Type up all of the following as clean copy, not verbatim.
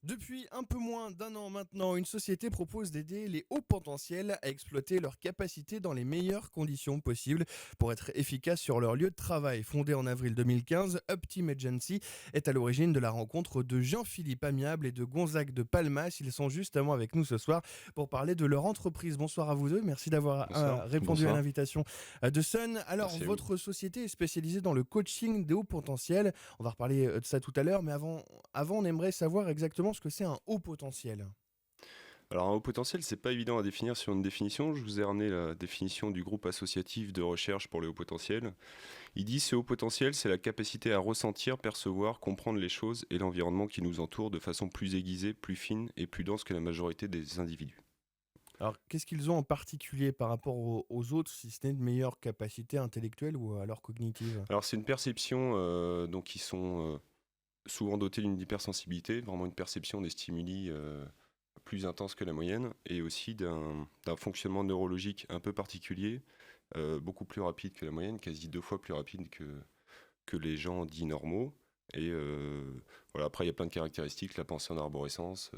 Depuis un peu moins d'un an maintenant, une société propose d'aider les hauts potentiels à exploiter leurs capacités dans les meilleures conditions possibles pour être efficaces sur leur lieu de travail. Fondée en avril 2015, Upteam Agency est à l'origine de la rencontre de Jean-Philippe Amiable et de Gonzague de Palmas. Ils sont justement avec nous ce soir pour parler de leur entreprise. Bonsoir à vous deux, merci d'avoir Bonsoir. répondu à Bonsoir. l'invitation de Sun. Alors, Merci à vous. votre société est spécialisée dans le coaching des hauts potentiels. On va reparler de ça tout à l'heure, mais avant, on aimerait savoir exactement ce que c'est un haut potentiel. Alors un haut potentiel, c'est pas évident à définir sur une définition. Je vous ai ramené la définition du groupe associatif de recherche pour les hauts potentiels. Il dit ce haut potentiel, c'est la capacité à ressentir, percevoir, comprendre les choses et l'environnement qui nous entoure de façon plus aiguisée, plus fine et plus dense que la majorité des individus. Alors, qu'est-ce qu'ils ont en particulier par rapport aux autres, si ce n'est de meilleures capacités intellectuelles ou alors cognitives? Alors c'est une perception, donc ils sont souvent dotés d'une hypersensibilité, vraiment une perception des stimuli plus intense que la moyenne, et aussi d'un fonctionnement neurologique un peu particulier, beaucoup plus rapide que la moyenne, quasi 2 fois plus rapide que les gens dits normaux. Et voilà, après, il y a plein de caractéristiques, la pensée en arborescence,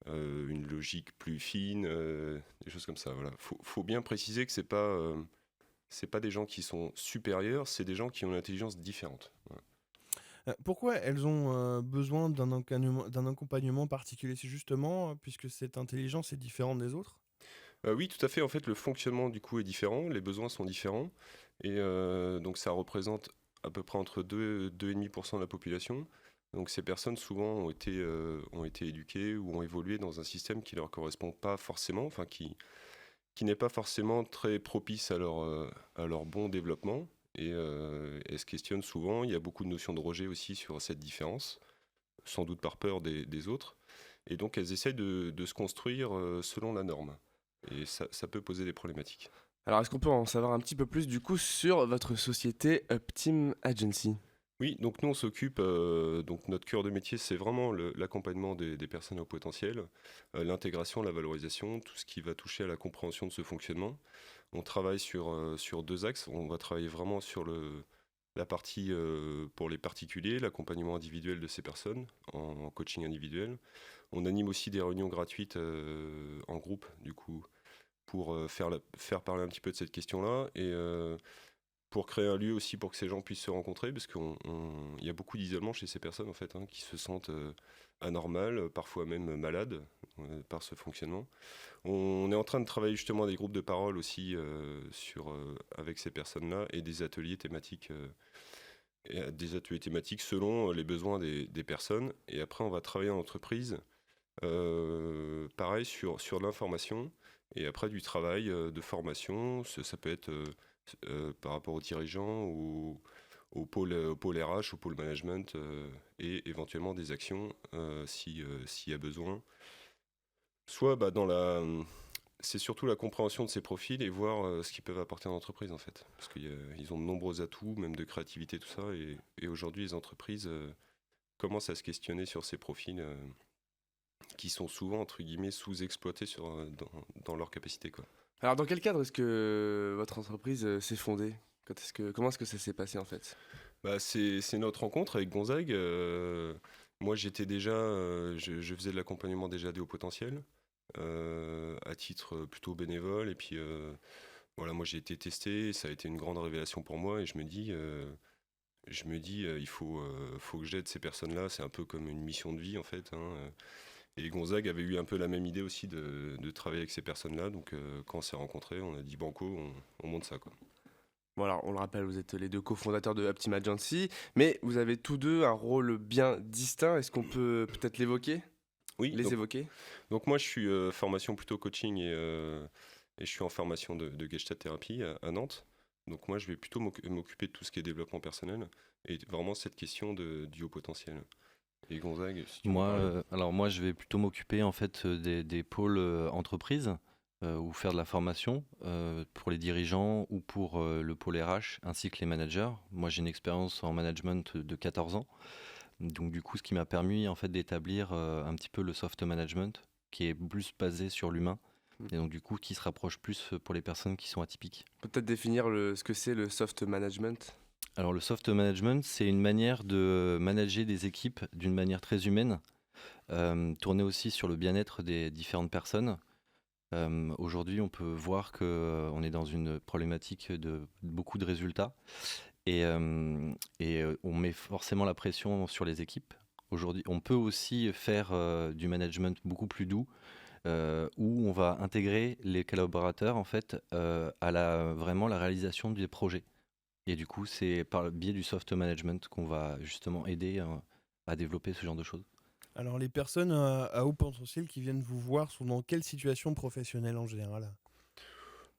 une logique plus fine, des choses comme ça. Voilà. Faut bien préciser que c'est pas des gens qui sont supérieurs, c'est des gens qui ont une intelligence différente. Voilà. Pourquoi elles ont besoin d'un accompagnement particulier? C'est justement puisque cette intelligence est différente des autres? Oui, tout à fait. En fait, le fonctionnement du coup est différent, les besoins sont différents, et donc ça représente à peu près entre 2 et 2,5% de la population. Donc ces personnes souvent ont été éduquées ou ont évolué dans un système qui leur correspond pas forcément, enfin qui n'est pas forcément très propice à leur bon développement. Et elles se questionnent souvent. Il y a beaucoup de notions de rejet aussi sur cette différence, sans doute par peur des autres. Et donc elles essayent de se construire selon la norme. Et ça peut poser des problématiques. Alors, est-ce qu'on peut en savoir un petit peu plus du coup sur votre société Upteam Agency? Oui, donc nous on s'occupe, donc notre cœur de métier c'est vraiment l'accompagnement des personnes au potentiel, l'intégration, la valorisation, tout ce qui va toucher à la compréhension de ce fonctionnement. On travaille sur deux axes, on va travailler vraiment sur la partie pour les particuliers, l'accompagnement individuel de ces personnes en coaching individuel. On anime aussi des réunions gratuites en groupe, du coup, pour faire parler un petit peu de cette question-là et pour créer un lieu aussi pour que ces gens puissent se rencontrer, parce qu'il y a beaucoup d'isolement chez ces personnes en fait, hein, qui se sentent anormales, parfois même malades par ce fonctionnement. On est en train de travailler justement des groupes de parole aussi avec ces personnes-là et des ateliers thématiques. Des ateliers thématiques selon les besoins des personnes. Et après, on va travailler en entreprise, pareil, sur l'information. Et après, du travail de formation, ça peut être par rapport aux dirigeants, au pôle RH, au pôle management, et éventuellement des actions s'il y a besoin. Soit bah, c'est surtout la compréhension de ces profils et voir ce qu'ils peuvent apporter en entreprise en fait. Parce qu'ils ont de nombreux atouts, même de créativité, tout ça. Et aujourd'hui, les entreprises commencent à se questionner sur ces profils qui sont souvent, entre guillemets, sous-exploités dans leur capacité, quoi. Alors, dans quel cadre est-ce que votre entreprise s'est fondée? Comment est-ce que ça s'est passé en fait? Bah, c'est notre rencontre avec Gonzague. Moi, je faisais de l'accompagnement déjà des hauts potentiels, à titre plutôt bénévole. Et puis, voilà, moi, j'ai été testé. Ça a été une grande révélation pour moi. Et je me dis, faut que j'aide ces personnes-là. C'est un peu comme une mission de vie, en fait, hein. Et Gonzague avait eu un peu la même idée aussi de travailler avec ces personnes-là. Donc, quand on s'est rencontrés, on a dit banco, on monte ça, quoi. Bon, alors, on le rappelle, vous êtes les deux cofondateurs de Upteam Agency, mais vous avez tous deux un rôle bien distinct. Est-ce qu'on peut peut-être Oui, les évoquer? donc moi, je suis formation plutôt coaching et je suis en formation de Gestalt thérapie à Nantes. Donc moi, je vais plutôt m'occuper de tout ce qui est développement personnel et vraiment cette question du haut potentiel. Et Gonzague, si tu veux en Moi, parler. moi, je vais plutôt m'occuper en fait des pôles entreprises ou faire de la formation pour les dirigeants ou pour le pôle RH ainsi que les managers. Moi, j'ai une expérience en management de 14 ans. Donc, du coup, ce qui m'a permis en fait d'établir un petit peu le soft management qui est plus basé sur l'humain et donc, du coup, qui se rapproche plus pour les personnes qui sont atypiques. Peut-être définir ce que c'est le soft management. Alors, le soft management, c'est une manière de manager des équipes d'une manière très humaine tourner aussi sur le bien-être des différentes personnes. Aujourd'hui, on peut voir qu'on est dans une problématique de beaucoup de résultats et on met forcément la pression sur les équipes. Aujourd'hui, on peut aussi faire du management beaucoup plus doux, où on va intégrer les collaborateurs en fait à vraiment la réalisation des projets. Et du coup, c'est par le biais du soft management qu'on va justement aider à développer ce genre de choses. Alors, les personnes à haut potentiel qui viennent vous voir sont dans quelle situation professionnelle en général?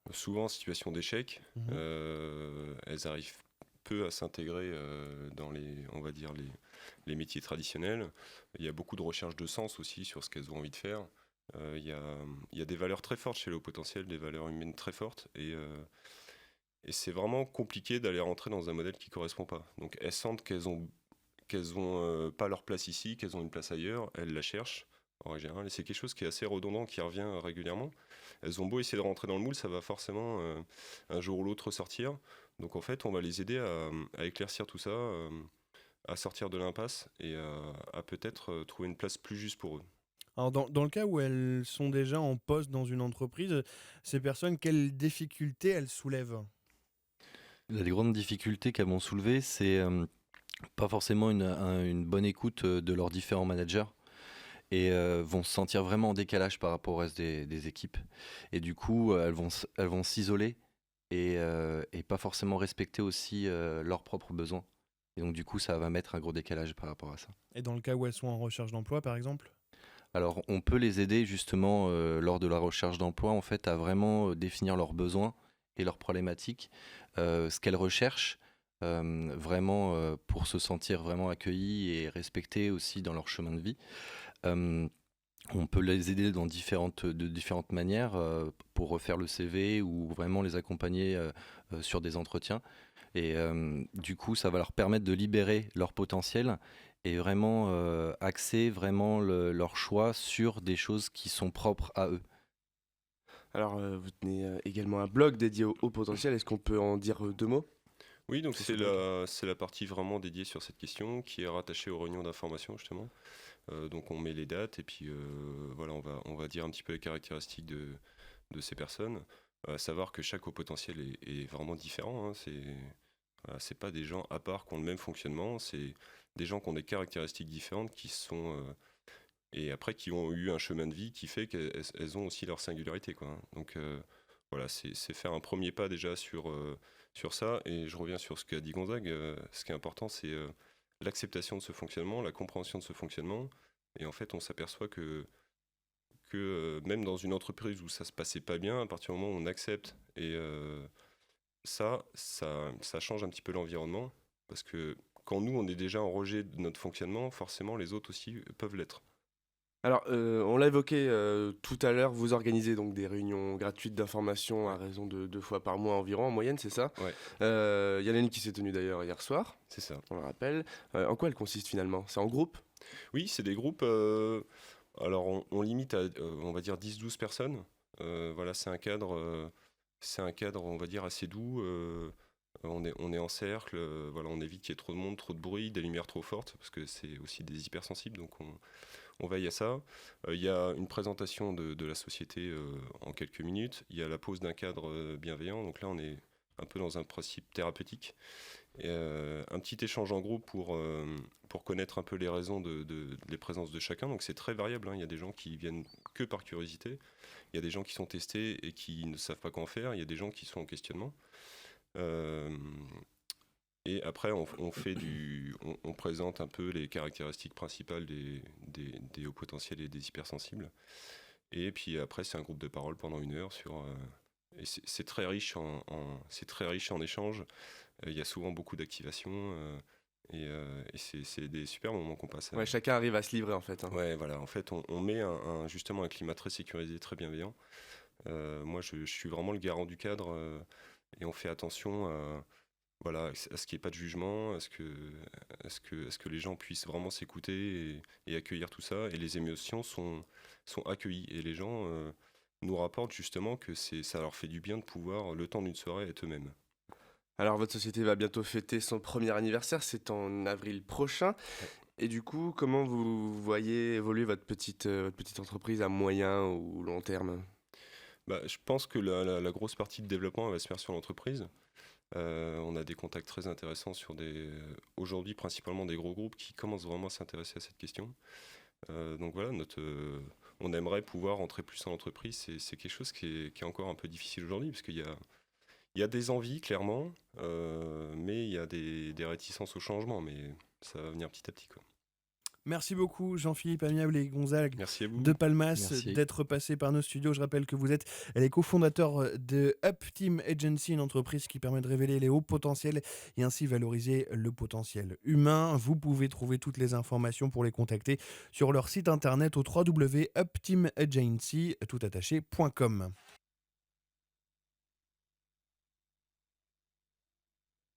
Souvent en situation d'échec, Mhm. elles arrivent peu à s'intégrer dans on va dire les métiers traditionnels. Il y a beaucoup de recherche de sens aussi sur ce qu'elles ont envie de faire. Il y a des valeurs très fortes chez les hauts potentiels, des valeurs humaines très fortes, et c'est vraiment compliqué d'aller rentrer dans un modèle qui ne correspond pas. Donc elles sentent qu'elles ont pas leur place ici, qu'elles ont une place ailleurs, elles la cherchent en règle générale, et c'est quelque chose qui est assez redondant, qui revient régulièrement. Elles ont beau essayer de rentrer dans le moule, ça va forcément un jour ou l'autre ressortir. Donc en fait, on va les aider à éclaircir tout ça, à sortir de l'impasse et à peut-être trouver une place plus juste pour eux. Alors, dans le cas où elles sont déjà en poste dans une entreprise, ces personnes, quelles difficultés elles soulèvent? La des grandes difficultés qu'elles vont soulever, c'est pas forcément une bonne écoute de leurs différents managers et vont se sentir vraiment en décalage par rapport au reste des équipes. Et du coup, elles vont s'isoler et pas forcément respecter aussi leurs propres besoins. Et donc, du coup, ça va mettre un gros décalage par rapport à ça. Et dans le cas où elles sont en recherche d'emploi, par exemple? Alors, on peut les aider justement lors de la recherche d'emploi, en fait, à vraiment définir leurs besoins et leurs problématiques, ce qu'elles recherchent, vraiment pour se sentir vraiment accueillis et respectés aussi dans leur chemin de vie. Euh, on peut les aider de différentes manières pour refaire le CV ou vraiment les accompagner sur des entretiens. Et du coup, ça va leur permettre de libérer leur potentiel et vraiment axer vraiment leur choix sur des choses qui sont propres à eux. Alors, vous tenez également un blog dédié au haut potentiel. Est-ce qu'on peut en dire 2 mots Oui, donc sur ce blog? c'est la partie vraiment dédiée sur cette question qui est rattachée aux réunions d'information justement. Donc on met les dates et puis voilà, on va dire un petit peu les caractéristiques de ces personnes. À savoir que chaque haut potentiel est vraiment différent, hein. Voilà, c'est pas des gens à part qui ont le même fonctionnement, c'est des gens qui ont des caractéristiques différentes qui sont et après qui ont eu un chemin de vie qui fait qu'elles ont aussi leur singularité, quoi, hein. Donc voilà, c'est faire un premier pas déjà sur ça. Et je reviens sur ce qu'a dit Gonzague. Ce qui est important, c'est l'acceptation de ce fonctionnement, la compréhension de ce fonctionnement. Et en fait, on s'aperçoit que même dans une entreprise où ça se passait pas bien, à partir du moment où on accepte et ça change un petit peu l'environnement. Parce que quand nous, on est déjà en rejet de notre fonctionnement, forcément, les autres aussi peuvent l'être. Alors, on l'a évoqué tout à l'heure, vous organisez donc des réunions gratuites d'information à Ouais. raison de 2 fois par mois environ, en moyenne, c'est ça? Ouais, Il y en a une qui s'est tenue d'ailleurs hier soir, c'est ça. on le rappelle. En quoi elle consiste finalement? C'est en groupe? Oui, c'est des groupes. Alors, on limite à, on va dire, 10-12 personnes. Voilà, c'est un cadre, on va dire, assez doux. On est en cercle. Voilà, on évite qu'il y ait trop de monde, trop de bruit, des lumières trop fortes, parce que c'est aussi des hypersensibles, donc on veille à ça. Il y a une présentation de la société en quelques minutes. Il y a la pose d'un cadre bienveillant. Donc là, on est un peu dans un principe thérapeutique. Et, un petit échange en groupe pour connaître un peu les raisons les présences de chacun. Donc c'est très variable, hein. Il y a des gens qui viennent que par curiosité. Il y a des gens qui sont testés et qui ne savent pas qu'en faire. Il y a des gens qui sont en questionnement. Euh, et après, on présente un peu les caractéristiques principales des hauts potentiels et des hypersensibles. Et puis après, c'est un groupe de parole pendant 1 heure et c'est très riche c'est très riche en échanges. Il y a souvent beaucoup d'activations et c'est des super moments qu'on passe. Ouais, chacun arrive à se livrer en fait, hein. Ouais, voilà. En fait, on met justement un climat très sécurisé, très bienveillant. Moi, je suis vraiment le garant du cadre et on fait attention voilà, à ce qu'il n'y ait pas de jugement, à ce que les gens puissent vraiment s'écouter et accueillir tout ça. Et les émotions sont accueillies. Et les gens nous rapportent justement que ça leur fait du bien de pouvoir, le temps d'une soirée, être eux-mêmes. Alors votre société va bientôt fêter son premier anniversaire, c'est en avril prochain. Ouais. Et du coup, comment vous voyez évoluer votre petite entreprise à moyen ou long terme? Je pense que la grosse partie de développement elle va se faire sur l'entreprise. On a des contacts très intéressants sur aujourd'hui principalement des gros groupes qui commencent vraiment à s'intéresser à cette question. Donc voilà, on aimerait pouvoir entrer plus en entreprise. C'est quelque chose qui est encore un peu difficile aujourd'hui parce qu'il y a des envies clairement, mais il y a des réticences au changement. Mais ça va venir petit à petit, quoi. Merci beaucoup Jean-Philippe Amiable et Gonzague Merci à vous. de Palmas Merci. d'être passés par nos studios. Je rappelle que vous êtes les cofondateurs de Up Team Agency, une entreprise qui permet de révéler les hauts potentiels et ainsi valoriser le potentiel humain. Vous pouvez trouver toutes les informations pour les contacter sur leur site internet au www.upteamagency.com.